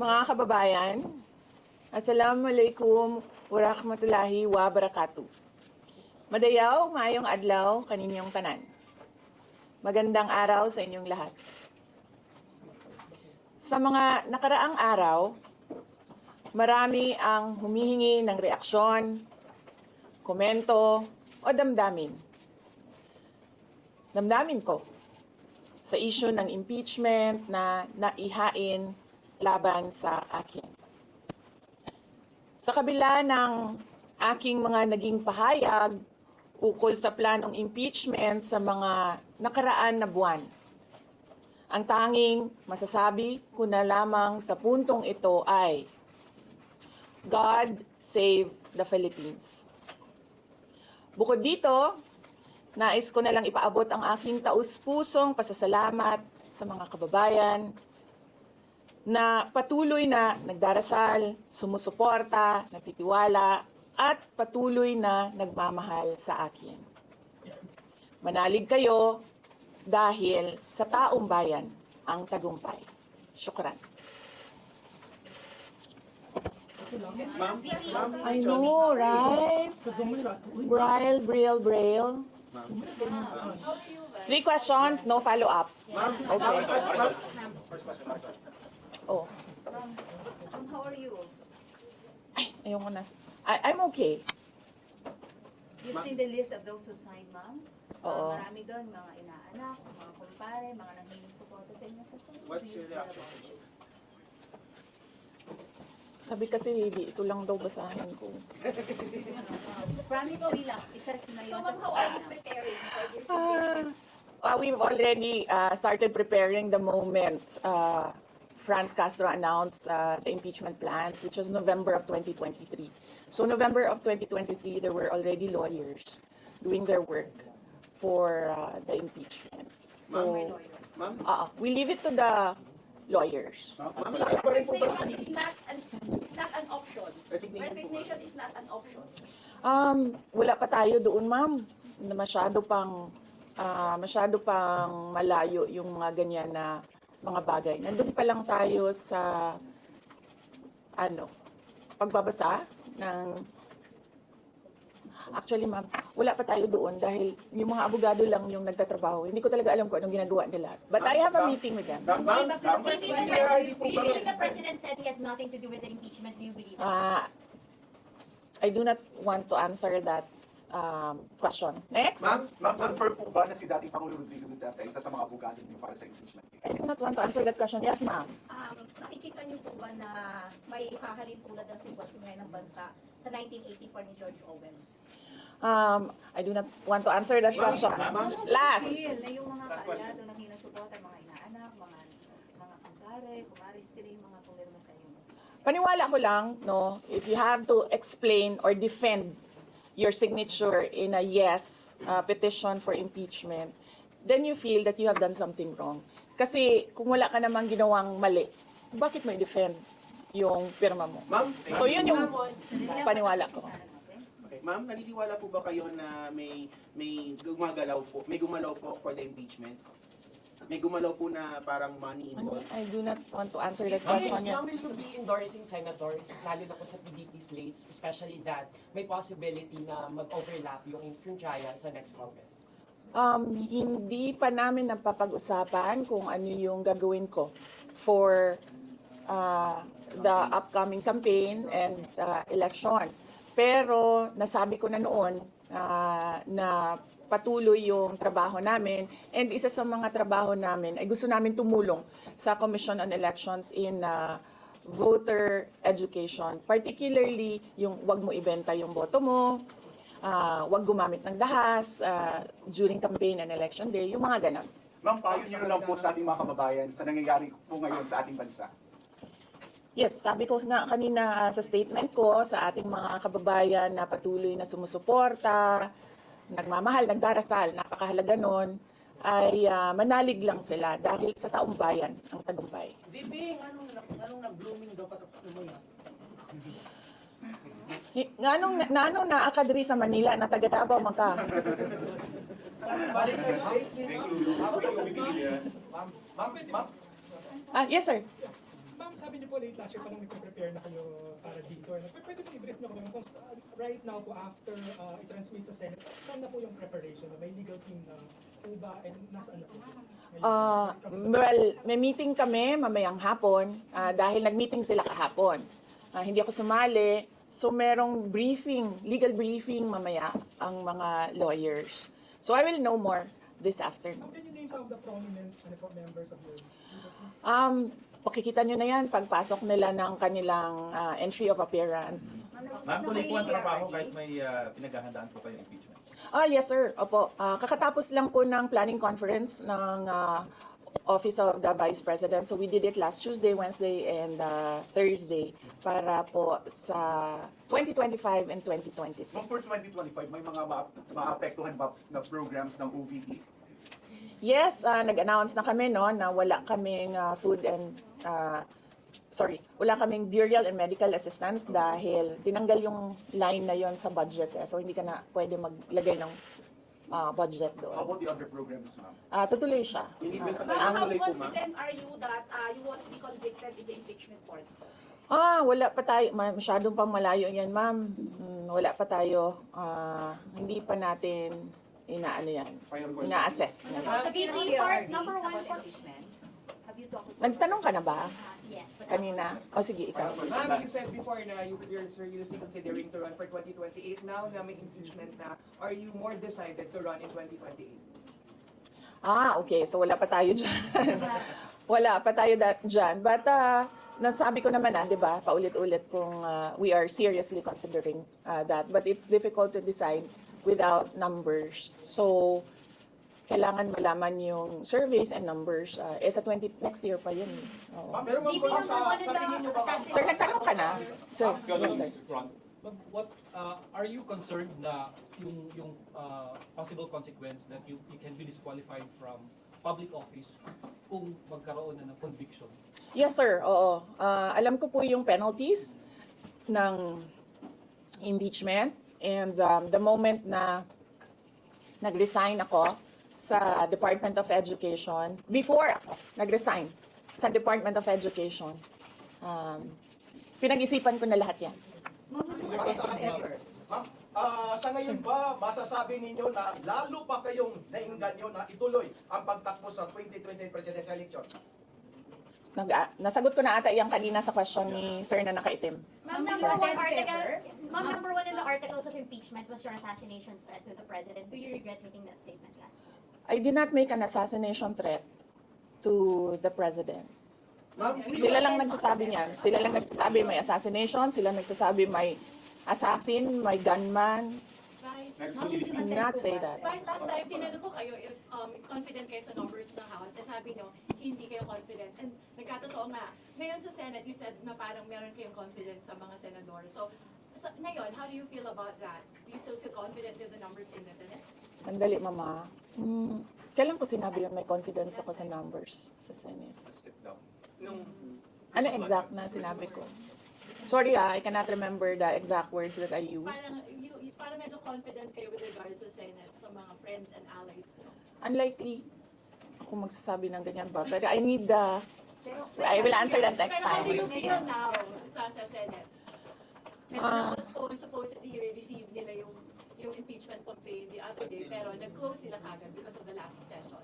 Mga kababayan, Assalamualaikum warahmatullahi wabarakatuh. Madayaw, maayong adlaw kaninyong tanan. Magandang araw sa inyong lahat. Sa mga nakaraang araw, marami ang humihingi ng reaksyon, komento o damdamin. Damdamin ko sa issue ng impeachment na naihain laban sa akin. Sa kabila ng aking mga naging pahayag ukol sa planong impeachment sa mga nakaraan na buwan, ang tanging masasabi ko na lamang sa puntong ito ay God save the Philippines. Bukod dito, nais ko na lang ipaabot ang aking taus-pusong pasasalamat sa mga kababayan na patuloy na nagdarasal, sumusuporta, nagtitiwala, at patuloy na nagmamahal sa akin. Manalig kayo dahil sa taong bayan ang tagumpay. Syukran. I know, right? Braille. 3 questions, no follow-up. Okay. Oh. How are you? Ay, ayoko na. I'm okay. You've seen the list of those who signed, ma'am? Oo. Marami doon, mga inaanak, mga kumpare, mga nanghiling suporta sa inyo. What's your reaction? Sabi kasi, ito lang daw basahin ko. Promise me lang, isa na yun. So, how are you preparing for this? We've already started preparing the moment Franz Castro announced the impeachment plans, which was November of 2023. So November of 2023, there were already lawyers doing their work for the impeachment. So, Ma'am? we leave it to the lawyers. Ma'am, Resignation is not an option. Resignation is not an option. Wala pa tayo doon, ma'am. Na masyado pang malayo yung mga ganyan na mga bagay. Nandun pa lang tayo sa pagbabasa ng actually, ma'am, wala pa tayo doon dahil yung mga abogado lang yung nagtatrabaho. Hindi ko talaga alam kung anong ginagawa nila. But I have a meeting with them. Going back to the president, do you believe the president said he has nothing to do with the impeachment? Do you believe that? I do not want to answer that question. Next. Ma'am, confirm po ba na si dating Pangulo Rodrigo Duterte isa sa mga abogado niyo para sa impeachment? I do not want to answer that question. Yes, ma'am. Nakikita niyo po ba na may hahalin tulad ng sitwasyon ngayon ng bansa sa 1984 ni George Orwell? I do not want to answer that question. Last. Feel na yung mga kaalado, nanghiling suporta, mga inaanak, mga kumpare, kumaris, sila yung mga pumirma sa inyo. Paniwala ko lang, no, if you have to explain or defend your signature in a yes petition for impeachment, then you feel that you have done something wrong. Kasi kung wala ka namang ginawang mali, bakit mo i-defend yung pirma mo? Ma'am, So yun yung paniwala ko. okay. Ma'am, naniniwala po ba kayo na may gumalaw po for the impeachment? May gumalaw po na parang money involved? I do not want to answer that question. Yes. Ma'am, will you be endorsing senators, lalo na po sa PDP slates, especially that may possibility na mag-overlap yung trial sa next Congress? Hindi pa namin napapag-usapan kung ano yung gagawin ko for the upcoming campaign and election. Pero nasabi ko na noon na patuloy yung trabaho namin, and isa sa mga trabaho namin ay gusto namin tumulong sa Commission on Elections in voter education, particularly yung wag mo ibenta yung boto mo, wag gumamit ng dahas during campaign and election day, yung mga ganon. Ma'am, payo niyo na lang po sa ating mga kababayan sa nangyayari po ngayon sa ating bansa. Yes, sabi ko nga kanina sa statement ko sa ating mga kababayan na patuloy na sumusuporta, nagmamahal, nagdarasal, napakahalaga nun, ay manalig lang sila dahil sa taong bayan ang tagumpay. Bibing, anong nag-blooming daw patapos na mo yan? Nganong naakadri sa Manila na taga Davao man ka? Ma'am, Yes, sir. Ma'am, sa sabi niyo po late last year parang nagpe-prepare na kayo para dito. Pwede po i-brief niyo kung right now po after i-transmit sa Senate, saan na po yung preparation? May legal team na po ba and nasaan na po? Well, may meeting kami mamayang hapon dahil nag-meeting sila kahapon. Hindi ako sumali. So merong briefing, legal briefing mamaya ang mga lawyers. So I will know more this afternoon. How can you name some of the prominent members of your legal team? Pakikita nyo na yan pagpasok nila ng kanilang entry of appearance. Ma'am, tuloy po ang trabaho kahit may pinaghahandaan po kayo impeachment. Yes sir, opo. Kakatapos lang po ng planning conference ng Office of the Vice President. So we did it last Tuesday, Wednesday, and Thursday para po sa 2025 and 2026. So for 2025, may mga maapektuhan ba na programs ng OVP? Yes, nag-announce na kami no na wala kaming wala kaming burial and medical assistance dahil tinanggal yung line na yon sa budget. So hindi ka na pwede maglagay ng budget How doon. about the other programs, ma'am? Tutuloy siya. Yung event sa Ma'am, how tuloy po, ma'am. confident are you that you won't be convicted in the impeachment court? Wala pa tayo. Masyadong pang malayo yan, ma'am. Wala pa tayo. Hindi pa natin inaano yan. Ina-assess. Sa VP part, number one about part. impeachment, have you talked with Nagtanong ka na ba? Yes, but Kanina? O sige, ikaw. Ma'am, you said before na you're seriously considering to run for 2028. Now na may impeachment na, are you more decided to run in 2028? Okay. So wala pa tayo dyan. Wala pa tayo dyan. But nasabi ko naman di ba, paulit-ulit kung we are seriously considering that. But it's difficult to decide without numbers. So, kailangan malaman yung surveys and numbers. Sa next year pa yun. Oo. Pero ma'am, VP kung number sa one in tingin niyo ba, the Sir, nagtanong ka na? Sir, yes, sir. What are you concerned na yung possible consequence that you can be disqualified from public office kung magkaroon na ng conviction? Yes, sir. Oo. Alam ko po yung penalties ng impeachment. And the moment na nag-resign ako sa Department of Education, before ako nag-resign sa Department of Education, pinag-isipan ko na lahat yan. Ma'am, sa ngayon ba, masasabi ninyo na lalo pa kayong nainganyo na ituloy ang pagtakbo sa 2020 presidential election? Nasagot ko na ata yung kanina sa question ni Sir na nakaitim. Ma'am, number one in the articles of impeachment was your assassination threat to the president. Do you regret making that statement last week? I did not make an assassination threat to the president. ma'am, Sila lang nagsasabi niyan. Sila lang nagsasabi may assassination, sila nagsasabi may assassin, may gunman. I did not say that. Vice, last time, tinanong ko kayo if confident kayo sa numbers ng House. And sabi nyo, hindi kayo confident. And nagkatotoo nga. Ngayon sa Senate, you said na parang meron kayong confidence sa mga senador. So, ngayon, how do you feel about that? Do you still feel confident with the numbers in the Senate? Sandali, Mama. Kailan ko sinabi yun may confidence ako sa numbers sa Senate? Ano exact na sinabi ko? Sorry I cannot remember the exact words that I used. Parang medyo confident kayo with regards sa Senate, sa mga friends and allies nyo. Unlikely ako magsasabi ng ganyan ba? But I need the... I will answer that next Pero how time. do you feel now sa Senate? Medyo supposedly receive nila yung impeachment complaint the other day, pero nag-close sila kagad because of the last session.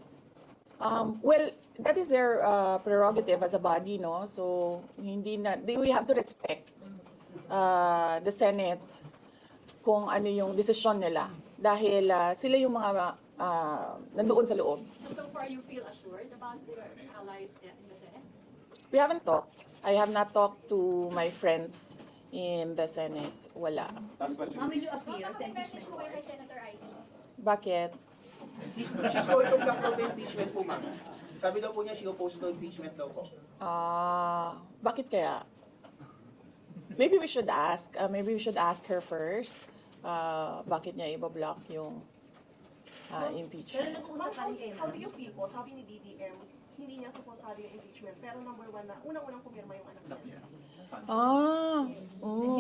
Well, that is their prerogative as a body, no? So, we have to respect the Senate kung ano yung desisyon nila. Dahil sila yung mga nandoon sa loob. So far you feel assured about your allies in the Senate? We haven't talked. I have not talked to my friends in the Senate. Wala. Last question. Ma'am, will you appear sa impeachment po court? kay Senator Ivy. Bakit? she's going to block daw the impeachment po, ma'am. Sabi daw po niya, she opposed to impeachment daw po. Bakit kaya? Maybe we should ask. Maybe we should ask her first. Bakit niya i-block yung impeachment? Ma'am, how do you feel po? Sabi ni DDM, hindi niya supportado yung impeachment. Pero number one na, unang-unang pumirma yung anak niya.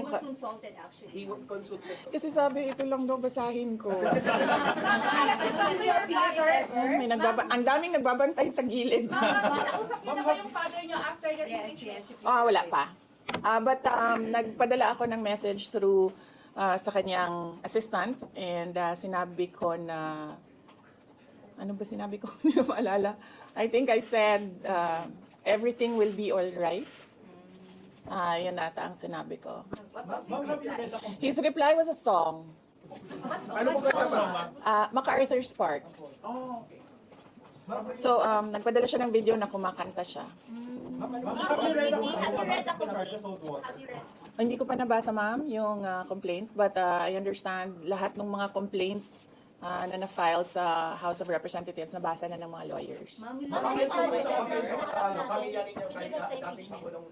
Mukha. was consulted actually. He was consulted. Kasi sabi, ito lang daw basahin ko. May ang daming nagbabantay sa gilid. Nakausap niyo na ba yung father niyo after your impeachment? Wala pa. But nagpadala ako ng message through sa kanyang assistant and sinabi ko na, ano ba sinabi ko? Hindi ko maalala. I think I said, everything will be all right. Yun ata ang sinabi ko. His reply was a song. Ano po ba? MacArthur's Park. Oh, okay. So, nagpadala siya ng video na kumakanta siya. Have you read the complaint? Have you read? Hindi ko pa nabasa, ma'am, yung complaint. But I understand lahat ng mga complaints na na-file sa House of Representatives, nabasa na ng mga lawyers. Bakit sa pamilya ninyo kahit dating Pangulong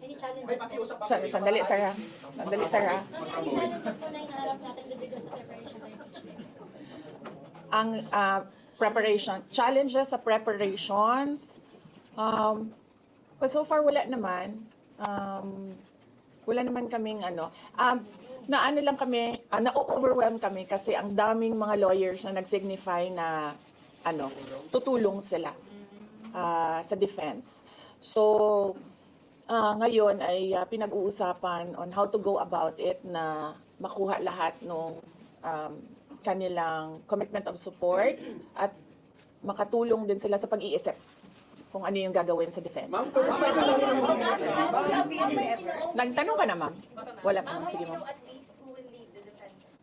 Any may challenges po? pakiusap ba kayo? Sandali, Sarah. Sandali, Sarah. Ma'am, any challenges po na inaharap natin with regards sa preparation sa impeachment? Ang preparation, challenges sa preparations, but so far wala naman. Wala naman kaming lang kami, na-overwhelm kami kasi ang daming mga lawyers na nag-signify na tutulong sila sa defense. So, ngayon ay pinag-uusapan on how to go about it na makuha lahat ng kanilang commitment of support at makatulong din sila sa pag-iisip kung ano yung gagawin sa defense. Ma'am, kamusta po? Nagtanong ka na, ma'am? Wala pa, ma'am. Sige, ma'am. At least who will lead the defense?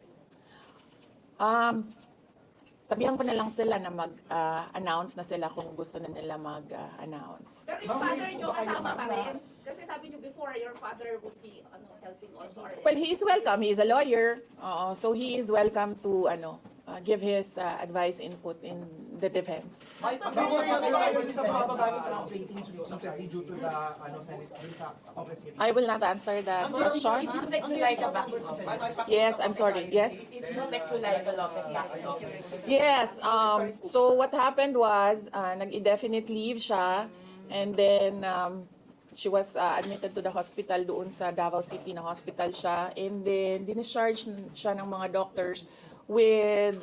Sabihan ko na lang sila na mag-announce na sila kung gusto na nila mag-announce. Pero yung father niyo kasama pa rin? Kasi sabi niyo before, your father would be helping also. Well, he is welcome. He is a lawyer. So he is welcome to give his advice, input in the defense. May pakiusap sa mababagong tax ratings recently due to the Senate sa Congress hearing. I will not answer that question. Is Yusek Zulaika back? Yes, I'm sorry. Yes. Is Yusek Zulaika Lopez back? Yes. So what happened was, nag-indefinite leave siya, and then she was admitted to the hospital doon sa Davao City na hospital siya, and then discharge siya ng mga doctors with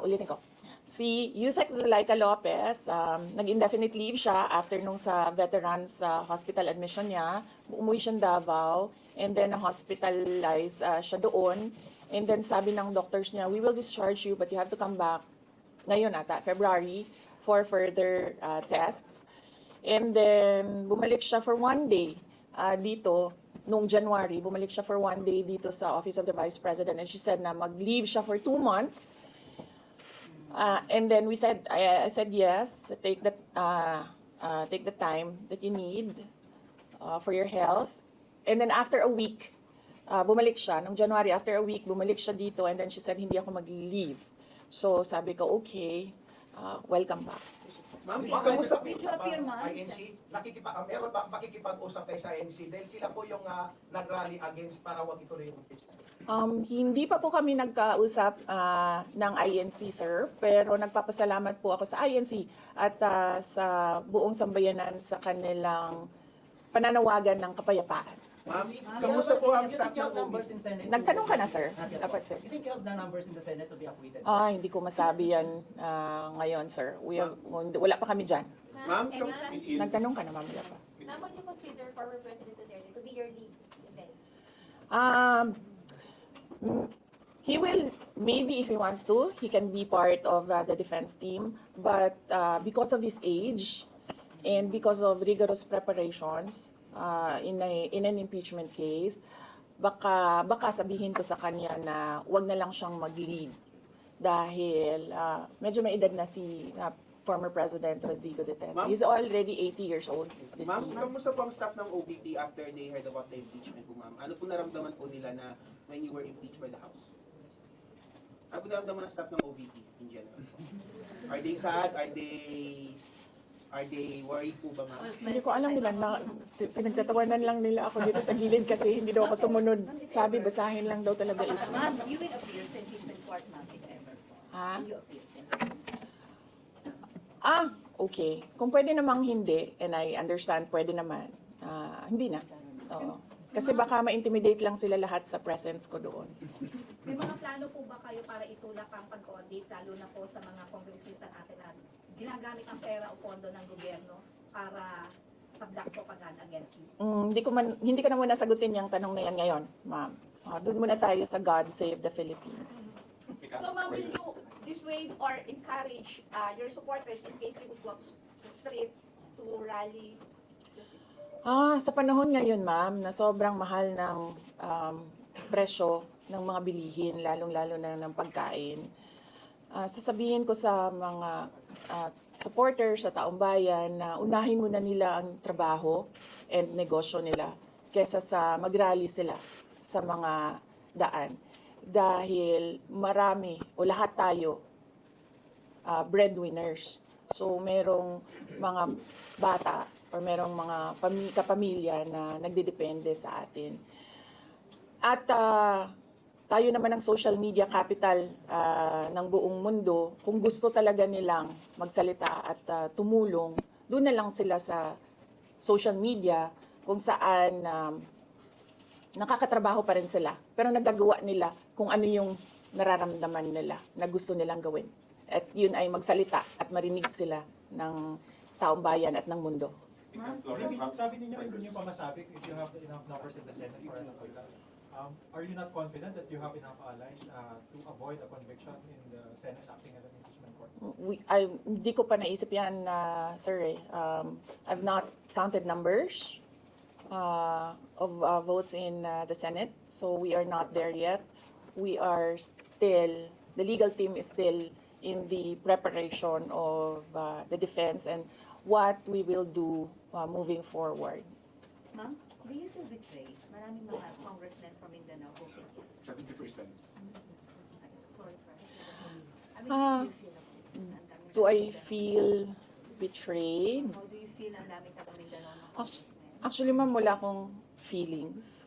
ulitin ko. Si Yusek Zulaika Lopez, nag-indefinite leave siya after nung sa veterans hospital admission niya. Umuwi siya Davao, and then hospitalized siya doon. And then sabi ng doctors niya, we will discharge you but you have to come back ngayon ata, February, for further tests. And then bumalik siya for 1 day dito. Noong January, bumalik siya for 1 day dito sa Office of the Vice President, and she said na mag-leave siya for 2 months. And then I said yes, take the time that you need for your health. And then after a week, bumalik siya. Noong January, after a week, bumalik siya dito, and then she said hindi ako mag-leave. So sabi ko, okay, welcome back. Ma'am, kamusta po sa INC? Meron ba pakikipag-usap kayo sa INC? Dahil sila po yung nag-rally against para wag ituloy yung impeachment. Hindi pa po kami nagkausap ng INC, sir, pero nagpapasalamat po ako sa INC at sa buong sambayanan sa kanilang pananawagan ng kapayapaan. Ma'am, kamusta po ang staff ng numbers in Senate? Nagtanong ka na, sir? Dapat, sir. You think you have the numbers in the Senate to be acquitted? Hindi ko masabi yan ngayon, sir. Wala pa kami dyan. Ma'am, Nagtanong ka na, ma'am. Wala pa. Ma'am, would you consider former President Duterte to be your lead defense? He will, maybe if he wants to, he can be part of the defense team. But because of his age and because of rigorous preparations in an impeachment case, baka sabihin ko sa kanya na wag na lang siyang mag-lead dahil medyo may edad na si former President Rodrigo Duterte. He's already 80 years old this Ma'am, year. kamusta po ang staff ng OBP after they heard about the impeachment po, ma'am? Ano po naramdaman po nila na when you were impeached by the House? Ano po naramdaman ng staff ng OBP in general? Are they sad? Are they worried po ba, ma'am? Hindi ko alam nila, pinagtatawanan lang nila ako dito sa gilid kasi hindi daw ako sumunod. Sabi, basahin lang daw talaga ito. Ma'am, you will appear sa impeachment court, ma'am, if ever. Ha? Will you appear? Okay. Kung pwede namang hindi, and I understand, pwede naman. Hindi na. Oo. Kasi baka ma-intimidate lang sila lahat sa presence ko doon. May mga plano po ba kayo para itulak ang pag-audit, lalo na po sa mga kongresista natin na ginagamit ang pera o pondo ng gobyerno para sabdak propaganda against you? Hindi ko na muna sagutin yung tanong na yan ngayon, ma'am. Doon muna tayo sa God Save the Philippines. So ma'am, will you dissuade or encourage your supporters in case they would go sa street to rally? Sa panahon ngayon, ma'am, na sobrang mahal ng presyo ng mga bilihin, lalong-lalo na ng pagkain, sasabihin ko sa mga supporters sa taong bayan na unahin muna nila ang trabaho and negosyo nila kesa sa mag-rally sila sa mga daan. Dahil marami o lahat tayo breadwinners. So merong mga bata or merong mga kapamilya na nagdedepende sa atin. At tayo naman ang social media capital ng buong mundo. Kung gusto talaga nilang magsalita at tumulong, doon na lang sila sa social media kung saan nakakatrabaho pa rin sila. Pero nagagawa nila kung ano yung nararamdaman nila na gusto nilang gawin. At yun ay magsalita at marinig sila ng taong bayan at ng mundo. Sabi ninyo, hindi nyo pa masabi if you have enough numbers in the Senate for an appointment. Are you not confident that you have enough allies to avoid a conviction in the Senate acting as an impeachment court? Hindi ko pa naisip yan, sir. I've not counted numbers of votes in the Senate, so we are not there yet. We are still, the legal team is still in the preparation of the defense and what we will do moving forward. Ma'am, do you feel betrayed? Maraming mga congressmen from Mindanao voted yes. 70%. Sorry for I mean, Do I feel betrayed? How do you feel ang daming taga Mindanao ng congressmen? Actually, ma'am, wala akong feelings.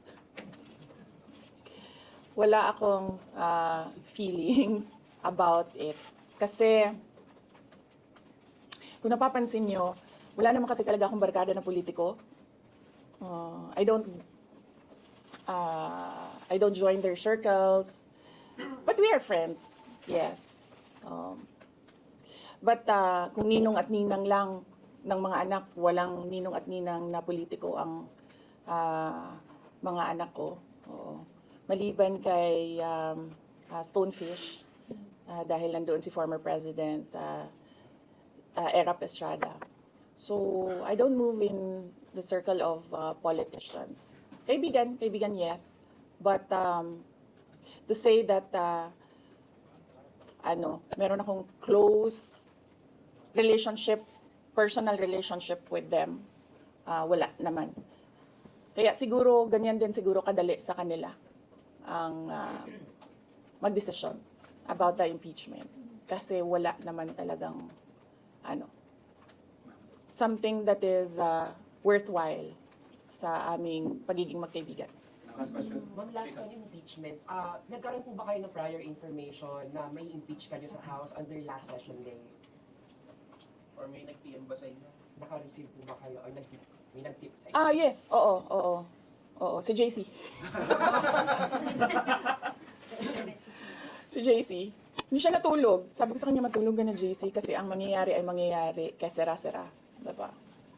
Wala akong feelings about it. Kasi, kung napapansin nyo, wala naman kasi talaga akong barkada na politiko. I don't join their circles. But we are friends, yes. But kung ninong at ninang lang ng mga anak, walang ninong at ninang na politiko ang mga anak ko. Oo. Maliban kay Stonefish, dahil nandoon si former President Erap Estrada. So, I don't move in the circle of politicians. Kaibigan, yes. But to say that meron akong close relationship, personal relationship with them, wala naman. Kaya siguro, ganyan din siguro kadali sa kanila ang magdesisyon about the impeachment. Kasi wala naman talagang something that is worthwhile sa aming pagiging magkaibigan. Last question. Ma'am, last on impeachment, nagkaroon po ba kayo ng prior information na may impeach kayo sa House under last session day? Or may nag-PM ba sa inyo? Naka-receive po ba kayo or may nag-tip sa inyo? Yes. Oo. Si JC. Si JC. Hindi siya natulog. Sabi ko sa kanya, matulog ka na, JC, kasi ang mangyayari ay mangyayari kay sera-sera. Diba?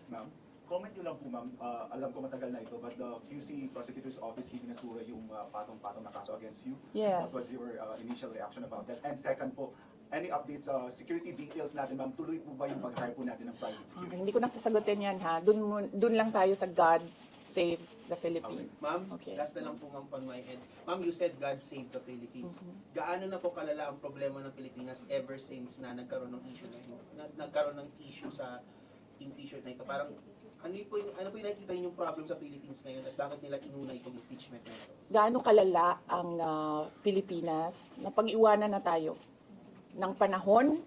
Ma'am, comment nyo lang po, ma'am. Alam ko matagal na ito, but the QC Prosecutor's Office ibinasura yung patong-patong na kaso against you. Yes. What was your initial reaction about that? And second po, any updates sa security details natin, ma'am? Tuloy po ba yung pag-hire po natin ng private security? Hindi ko na sasagutin yan, ha. Doon lang tayo sa God Save the Philippines. Okay. Ma'am, Okay. last na lang po ma'am on my end. Ma'am, you said God save the Philippines. Gaano na po kalala ang problema ng Pilipinas ever since na nagkaroon ng issue sa impeachment na ito? Parang ano po yung nakikita yung problem sa Philippines ngayon at bakit nila inuna itong impeachment na ito? Gaano kalala ang Pilipinas na pag-iwanan na tayo ng panahon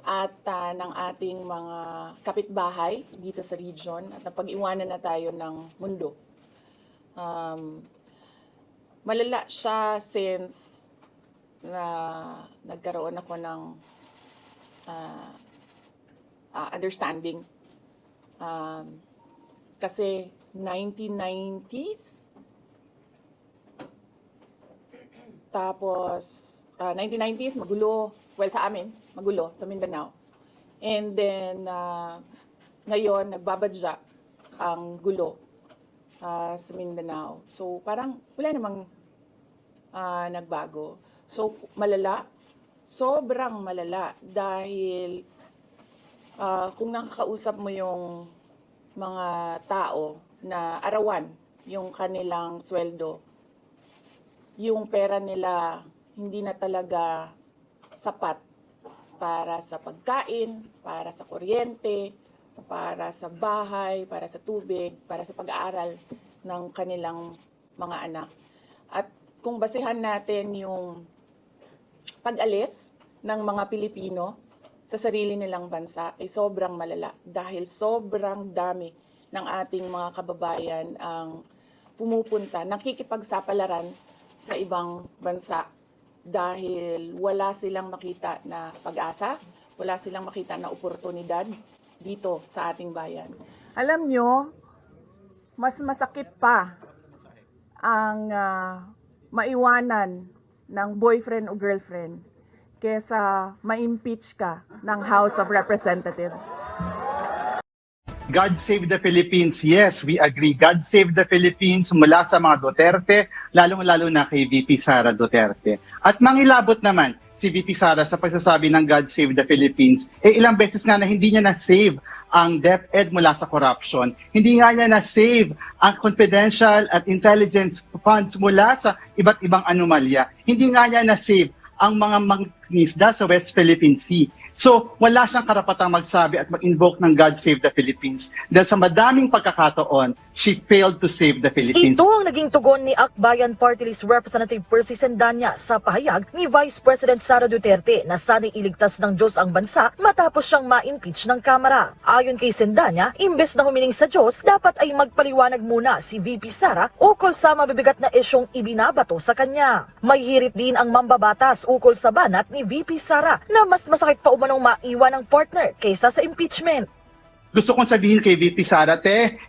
at ng ating mga kapitbahay dito sa region at napag-iwanan na tayo ng mundo. Malala siya since na nagkaroon ako ng understanding. Kasi 1990s. Tapos, 1990s, magulo. Well, sa amin, magulo, sa Mindanao. And then, ngayon, nagbabadya ang gulo sa Mindanao. So, parang wala namang nagbago. So, malala. Sobrang malala. Dahil, kung nakakausap mo yung mga tao na arawan yung kanilang sweldo, yung pera nila hindi na talaga sapat para sa pagkain, para sa kuryente, para sa bahay, para sa tubig, para sa pag-aaral ng kanilang mga anak. At kung basehan natin yung pag-alis ng mga Pilipino sa sarili nilang bansa ay sobrang malala dahil sobrang dami ng ating mga kababayan ang pumupunta, nakikipagsapalaran sa ibang bansa dahil wala silang makita na pag-asa, wala silang makita na oportunidad dito sa ating bayan. Alam nyo, mas masakit pa ang maiwanan ng boyfriend o girlfriend kesa ma-impeach ka ng House of Representatives. God save the Philippines. Yes, we agree. God save the Philippines mula sa mga Duterte, lalong-lalo na kay VP Sara Duterte. At mangilabot naman si VP Sara sa pagsasabi ng God save the Philippines, ilang beses nga na hindi niya na-save ang DepEd mula sa corruption. Hindi nga niya na-save ang confidential at intelligence funds mula sa iba't ibang anomalya. Hindi nga niya na-save ang mga mangingisda sa West Philippine Sea. So, wala siyang karapatang magsabi at mag-invoke ng God Save the Philippines dahil sa madaming pagkakataon, she failed to save the Philippines. Ito ang naging tugon ni Akbayan Party List Representative Percy Sendanya sa pahayag ni Vice President Sara Duterte na sana'y iligtas ng Diyos ang bansa matapos siyang ma-impeach ng Kamara. Ayon kay Sendanya, imbes na humiling sa Diyos, dapat ay magpaliwanag muna si VP Sara ukol sa mabibigat na isyong ibinabato sa kanya. May hirit din ang mambabatas ukol sa banat ni VP Sara na mas masakit pa umanong maiwan ng partner kaysa sa impeachment. Gusto kong sabihin kay VP Sara,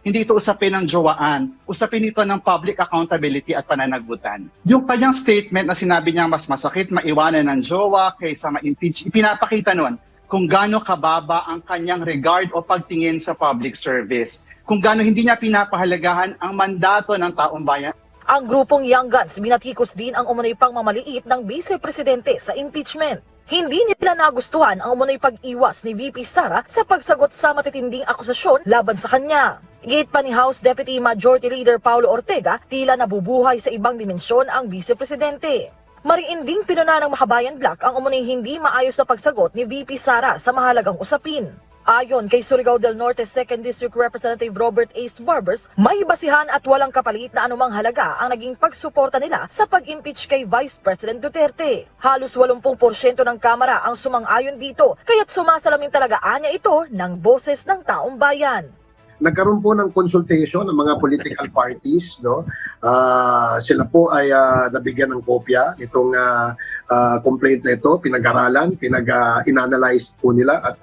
hindi ito usapin ng jowaan. Usapin ito ng public accountability at pananagutan. Yung kanyang statement na sinabi niya mas masakit maiwanan ng jowa kaysa ma-impeach, ipinapakita nun kung gaano kababa ang kanyang regard o pagtingin sa public service. Kung gaano hindi niya pinapahalagahan ang mandato ng taong bayan. Ang grupong Young Guns binatikos din ang umunoy pang mamaliit ng Vice Presidente sa impeachment. Hindi nila nagustuhan ang umunoy pag-iwas ni VP Sara sa pagsagot sa matitinding akusasyon laban sa kanya. Gate pa ni House Deputy Majority Leader Paulo Ortega, tila nabubuhay sa ibang dimensyon ang Vice Presidente. Mariinding pinuna ng Makabayan Bloc ang umunoy hindi maayos na pagsagot ni VP Sara sa mahalagang usapin. Ayon kay Surigao del Norte 2nd District Representative Robert Ace Barbers, may basihan at walang kapalit na anumang halaga ang naging pagsuporta nila sa pag-impeach kay Vice President Duterte. Halos 80% ng Kamara ang sumang-ayon dito, kaya't sumasalamin talaga anya ito ng boses ng taong bayan. Nagkaroon po ng consultation ng mga political parties, no? Sila po ay nabigyan ng kopya nitong complaint na ito, pinag-aralan, inanalyze po nila at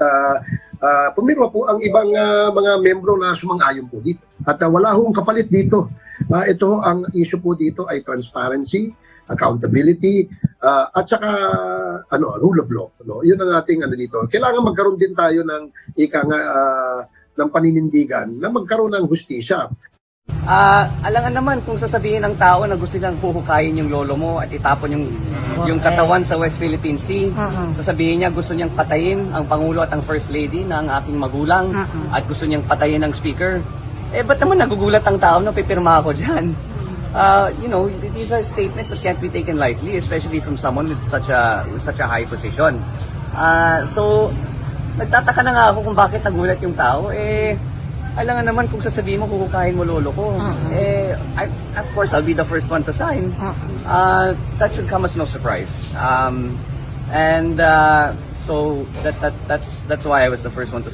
pumirma po ang ibang mga membro na sumang-ayon po dito. At wala hong kapalit dito. Ito, ang issue po dito ay transparency, accountability, at saka rule of law. No? Yun ang ating dito. Kailangan magkaroon din tayo ng ng paninindigan na magkaroon ng hustisya. Alangan naman kung sasabihin ng tao na gusto nilang huhukayin yung lolo mo at itapon yung katawan sa West Philippine Sea. Sasabihin niya gusto niyang patayin ang Pangulo at ang First Lady na ang aking magulang at gusto niyang patayin ang Speaker. Ba't naman nagugulat ang tao na pipirma ako dyan? These are statements that can't be taken lightly, especially from someone with such a high position. So, nagtataka na nga ako kung bakit nagulat yung tao. Alangan naman kung sasabihin mo kukukain mo lolo ko. Of course, I'll be the first one to sign. That should come as no surprise. So that's why I was the first one to